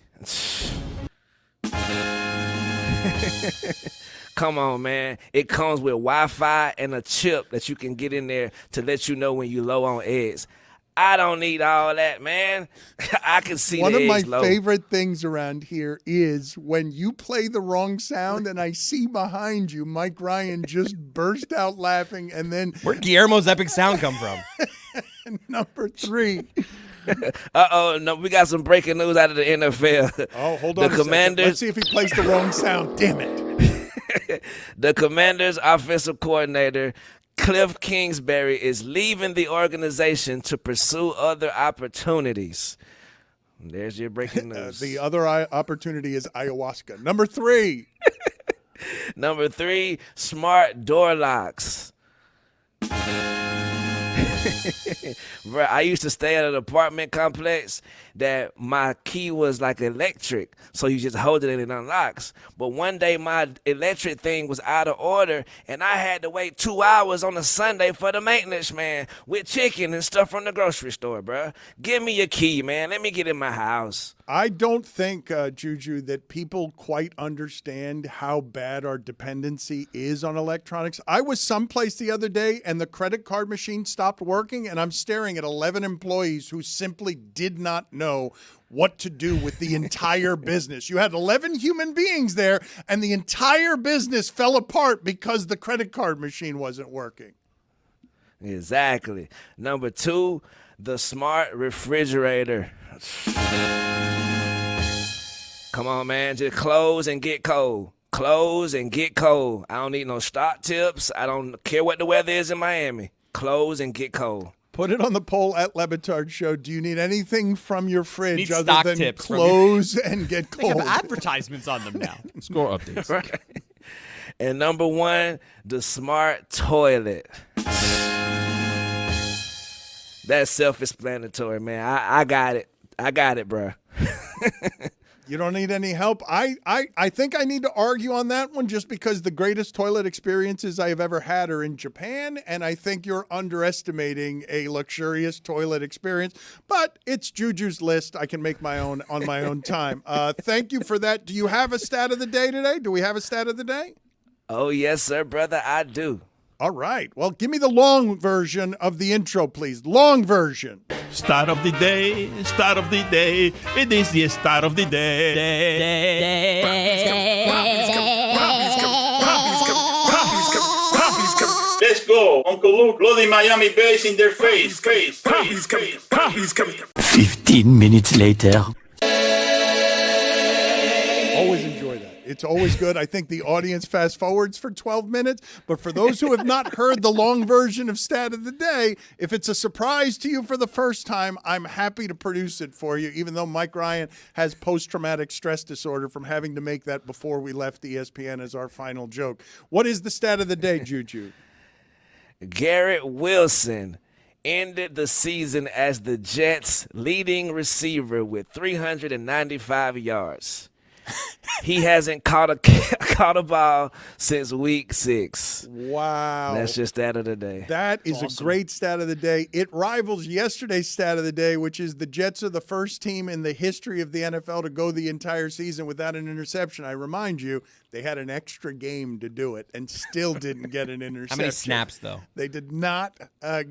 Come on, man. It comes with Wi-Fi and a chip that you can get in there to let you know when you're low on eggs. I don't need all that, man. I can see One the of my eggs low. favorite things around here is when you play the wrong sound and I see behind you Mike Ryan just burst out laughing, and then Where'd Guillermo's epic sound come from? number 3. No, we got some breaking news out of the NFL. Oh, hold on. The Commanders. Let's see if he plays the wrong sound. Damn it. The Commanders' offensive coordinator, Cliff Kingsbury, is leaving the organization to pursue other opportunities. There's your breaking news. The other opportunity is ayahuasca. Number 3. Number 3, smart door locks. Bro, I used to stay at an apartment complex that my key was like electric, so you just hold it and it unlocks. But one day my electric thing was out of order, and I had to wait 2 hours on a Sunday for the maintenance man with chicken and stuff from the grocery store, bro. Give me your key, man. Let me get in my house. I don't think, Juju, that people quite understand how bad our dependency is on electronics. I was someplace the other day and the credit card machine stopped working, and I'm staring at 11 employees who simply did not know what to do with the entire business. You had 11 human beings there, and the entire business fell apart because the credit card machine wasn't working. Exactly. Number 2, the smart refrigerator. Come on, man. Just close and get cold. Close and get cold. I don't need no stock tips. I don't care what the weather is in Miami. Close and get cold. Put it on the poll at LeBatard Show. Do you need anything from your fridge Need other stock than tips from close and get They have cold? advertisements on them now. Score updates. Right. And number 1, the smart toilet. That's self-explanatory, man. I got it. I got it, bro. You don't need any help. I think I need to argue on that one just because the greatest toilet experiences I have ever had are in Japan, and I think you're underestimating a luxurious toilet experience. But it's Juju's list. I can make my own on my own time. Thank you for that. Do you have a stat of the day today? Do we have a stat of the day? Oh, yes, sir, brother, I do. All right. Well, give me the long version of the intro, please. Long version. Start of the day, start of the day. It is the start of the day. go. Uncle Luke, bloody Miami bass in their face. 15 minutes later. Always enjoy that. It's always good. I think the audience fast forwards for 12 minutes. But for those who have not heard the long version of Stat of the Day, if it's a surprise to you for the first time, I'm happy to produce it for you, even though Mike Ryan has post-traumatic stress disorder from having to make that before we left ESPN as our final joke. What is the Stat of the Day, Juju? Garrett Wilson ended the season as the Jets' leading receiver with 395 yards. He hasn't caught a ball since week 6. Wow. That's just Stat of the Day. That is awesome. a great Stat of the Day. It rivals yesterday's Stat of the Day, which is the Jets are the first team in the history of the NFL to go the entire season without an interception. I remind you, they had an extra game to do it and still didn't get an interception. How many snaps, though? They did not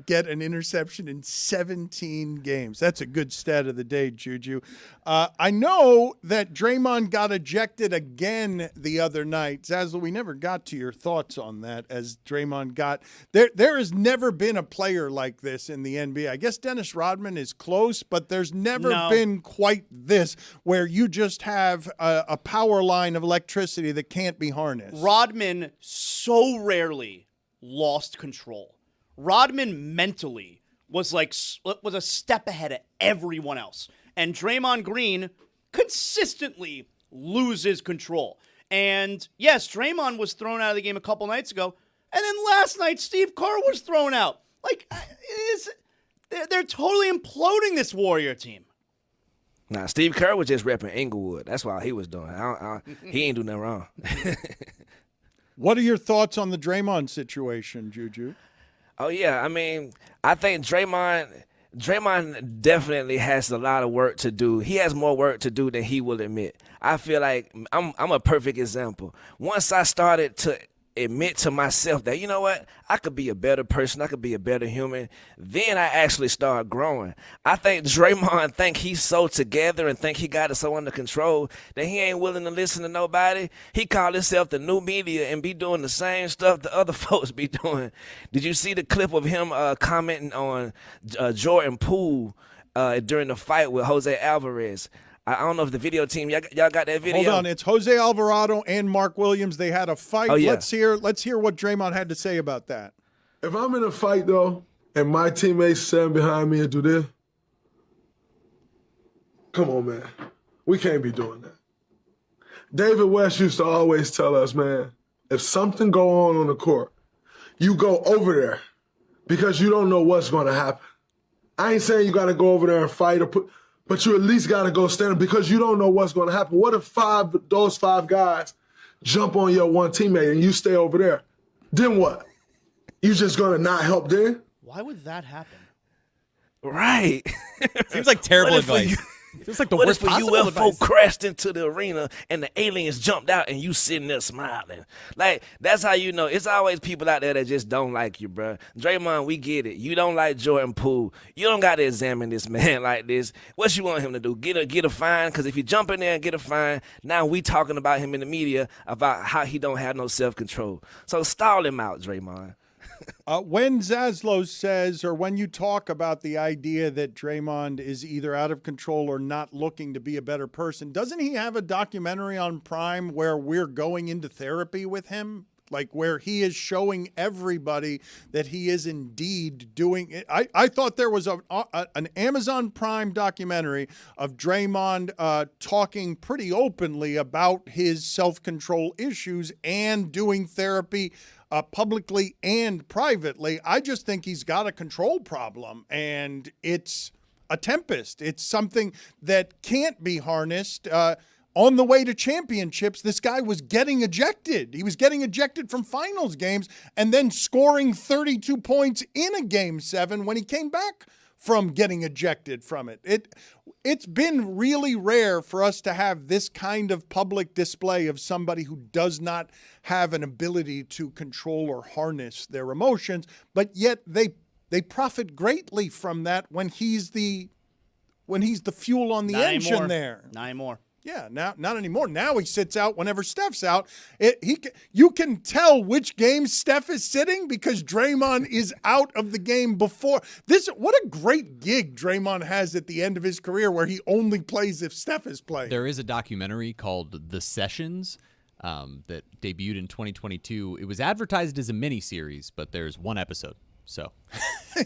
get an interception in 17 games. That's a good Stat of the Day, Juju. I know that Draymond got ejected again the other night. Zazzle, we never got to your thoughts on that as Draymond got – there has never been a player like this in the NBA. I guess Dennis Rodman is close, but there's never been quite this where you just have a power line of electricity that can't be harnessed. Rodman so rarely lost control. Rodman mentally was a step ahead of everyone else. And Draymond Green consistently loses control. And yes, Draymond was thrown out of the game a couple nights ago. And then last night, Steve Kerr was thrown out. They're totally imploding this Warrior team. Nah, Steve Kerr was just repping Inglewood. That's why he was doing. He ain't do nothing wrong. What are your thoughts on the Draymond situation, Juju? Oh yeah, I mean, I think Draymond definitely has a lot of work to do. He has more work to do than he will admit. I feel like I'm a perfect example. Once I started to admit to myself that, you know what, I could be a better person, I could be a better human, then I actually start growing. I think Draymond think he's so together and think he got it so under control that he ain't willing to listen to nobody. He call himself the new media and be doing the same stuff the other folks be doing. Did you see the clip of him commenting on Jordan Poole during the fight with Jose Alvarez? I don't know if the video team, y'all got that video? Hold on, it's Jose Alvarado and Mark Williams. They had a fight. Oh, yeah. Let's hear what Draymond had to say about that. If I'm in a fight, though, and my teammates stand behind me and do this, come on, man. We can't be doing that. David West used to always tell us, man, if something go on the court, you go over there because you don't know what's going to happen. I ain't saying you got to go over there and fight but you at least got to go stand because you don't know what's going to happen. What if those five guys jump on your one teammate and you stay over there? Then what? You just going to not help then? Why would that happen? Right. Seems like terrible advice. Feels like the What worst if a possible UFO advice. crashed into the arena and the aliens jumped out and you sitting there smiling? Like, that's how you know. It's always people out there that just don't like you, bro. Draymond, we get it. You don't like Jordan Poole. You don't got to examine this man like this. What you want him to do? Get a fine? Because if you jump in there and get a fine, now we talking about him in the media about how he don't have no self-control. So stall him out, Draymond. When Zaslow says, or when you talk about the idea that Draymond is either out of control or not looking to be a better person, doesn't he have a documentary on Prime where we're going into therapy with him? Like where he is showing everybody that he is indeed doing it. I thought there was an Amazon Prime documentary of Draymond talking pretty openly about his self-control issues and doing therapy publicly and privately. I just think he's got a control problem, and it's a tempest. It's something that can't be harnessed. On the way to championships, this guy was getting ejected. He was getting ejected from finals games and then scoring 32 points in a Game 7 when he came back from getting ejected from it. It's been really rare for us to have this kind of public display of somebody who does not have an ability to control or harness their emotions, but yet they profit greatly from that when he's the fuel on the engine there. Not anymore. Yeah, now not anymore. Now he sits out whenever Steph's out. You can tell which game Steph is sitting because Draymond is out of the game before this. What a great gig Draymond has at the end of his career, where he only plays if Steph is playing. There is a documentary called The Sessions that debuted in 2022. It was advertised as a miniseries, but there's one episode. So,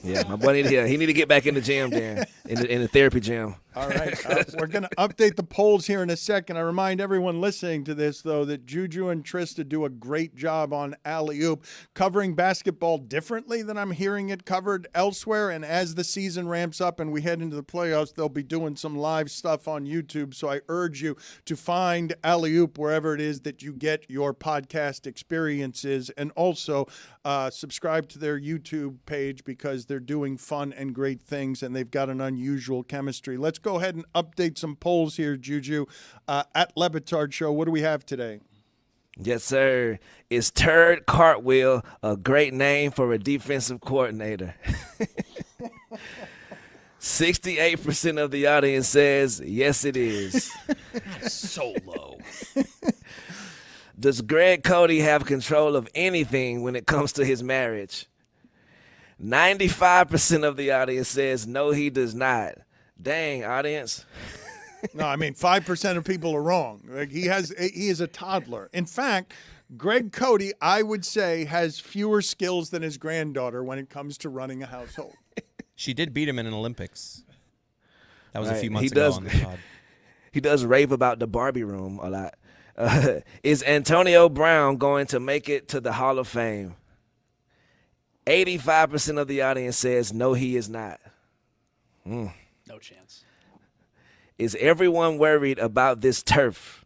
yeah, my buddy here, he need to get back in the gym, Dan, in the therapy gym. All right, we're going to update the polls here in a second. I remind everyone listening to this, though, that Juju and Trista do a great job on Alley-Oop, covering basketball differently than I'm hearing it covered elsewhere. And as the season ramps up and we head into the playoffs, they'll be doing some live stuff on YouTube. So I urge you to find Alley-Oop wherever it is that you get your podcast experiences, and also subscribe to their YouTube page because they're doing fun and great things, and they've got an unusual chemistry. Let's go ahead and update some polls here, Juju. At Le Batard Show, what do we have today? Yes, sir. Is Turd Cartwheel a great name for a defensive coordinator? 68% of the audience says yes, it is. So low. Does Greg Cote have control of anything when it comes to his marriage? 95% of the audience says no, he does not. Dang, audience. No, I mean 5% of people are wrong. Like, he is a toddler. In fact, Greg Cote, I would say, has fewer skills than his granddaughter when it comes to running a household. She did beat him in an Olympics. That was a few He months ago does- on the pod. He does rave about the Barbie room a lot. Is Antonio Brown going to make it to the Hall of Fame? 85% of the audience says no, he is not. No chance. Is everyone worried about this turf?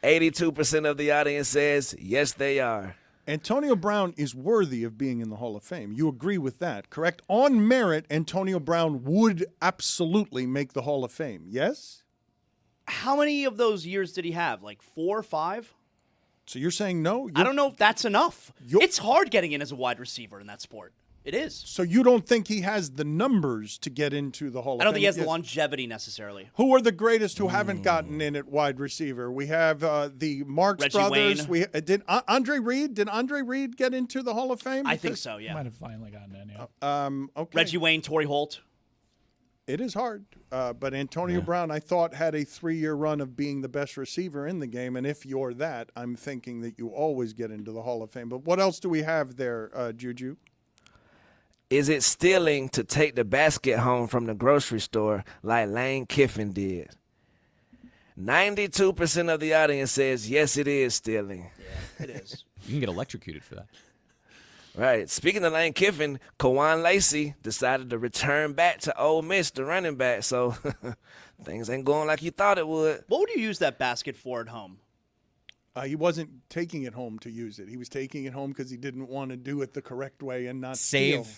82% of the audience says yes, they are. Antonio Brown is worthy of being in the Hall of Fame. You agree with that, correct? On merit, Antonio Brown would absolutely make the Hall of Fame, yes? How many of those years did he have? Like 4 or 5? So you're saying no? I don't know if that's enough. It's hard getting in as a wide receiver in that sport. It is. So you don't think he has the numbers to get into the Hall of Fame? I don't think he has the Yes. longevity necessarily. Who are the greatest who haven't gotten in at wide receiver? We have the Marx Reggie brothers. Wayne. We did Andre Reed. Did Andre Reed get into the Hall of Fame? I think so, yeah. Might have finally gotten in, yeah. Okay. Reggie Wayne, Torrey Holt. It is hard, but Antonio Brown, I thought, had a 3-year run of being the best receiver in the game, and if you're that, I'm thinking that you always get into the Hall of Fame. But what else do we have there, Juju? Is it stealing to take the basket home from the grocery store like Lane Kiffin did? 92% of the audience says yes, it is stealing. Yeah, it is. You can get electrocuted for that. Right. Speaking of Lane Kiffin, Kawan Lacey decided to return back to Ole Miss, the running back. So things ain't going like you thought it would. What would you use that basket for at home? He wasn't taking it home to use it. He was taking it home because he didn't want to do it the correct way and not Save steal.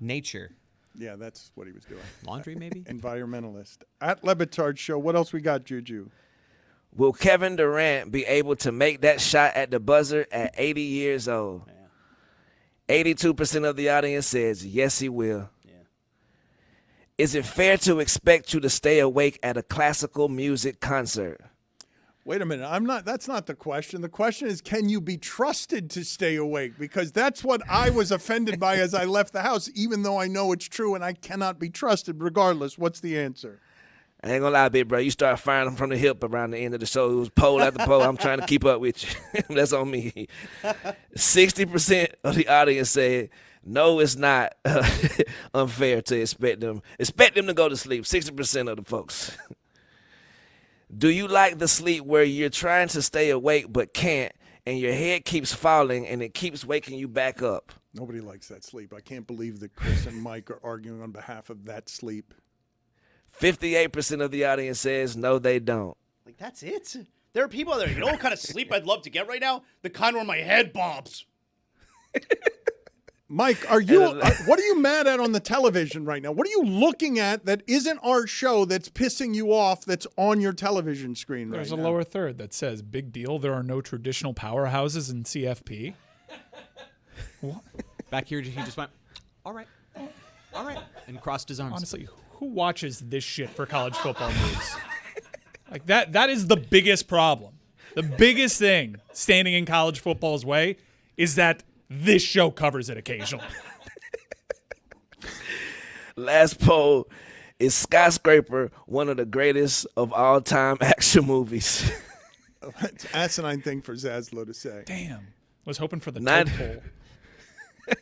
nature. Yeah, that's what he was doing. Laundry, maybe? Environmentalist. At Le Batard Show, what else we got, Juju? Will Kevin Durant be able to make that shot at the buzzer at 80 years old? 82% of the audience says yes, he will. Yeah. Is it fair to expect you to stay awake at a classical music concert? Wait a minute. That's not the question. The question is, can you be trusted to stay awake? Because that's what I was offended by as I left the house, even though I know it's true and I cannot be trusted regardless. What's the answer? I ain't gonna lie, big bro. You start firing them from the hip around the end of the show. It was pole after pole. I'm trying to keep up with you. That's on me. 60% of the audience said, no, it's not unfair to expect them to go to sleep. 60% of the folks. Do you like the sleep where you're trying to stay awake but can't, and your head keeps falling and it keeps waking you back up? Nobody likes that sleep. I can't believe that Chris and Mike are arguing on behalf of that sleep. 58% of the audience says no, they don't. Like, that's it? There are people out there, you know what kind of sleep I'd love to get right now? The kind where my head bobs. Mike, what are you mad at on the television right now? What are you looking at that isn't our show that's pissing you off that's on your television screen right now? There's a lower third that says, big deal, there are no traditional powerhouses in CFP. What? Back here, he just went, all right, and crossed his arms. Honestly, who watches this shit for college football news? Like that is the biggest problem. The biggest thing standing in college football's way is that this show covers it occasionally. Last poll, is Skyscraper one of the greatest of all time action movies? It's an asinine thing for Zaslow to say. Damn. Was hoping for the Not- top poll.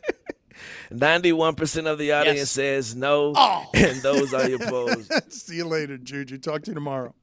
91% of the audience says no, and those are your polls. See you later, Juju. Talk to you tomorrow.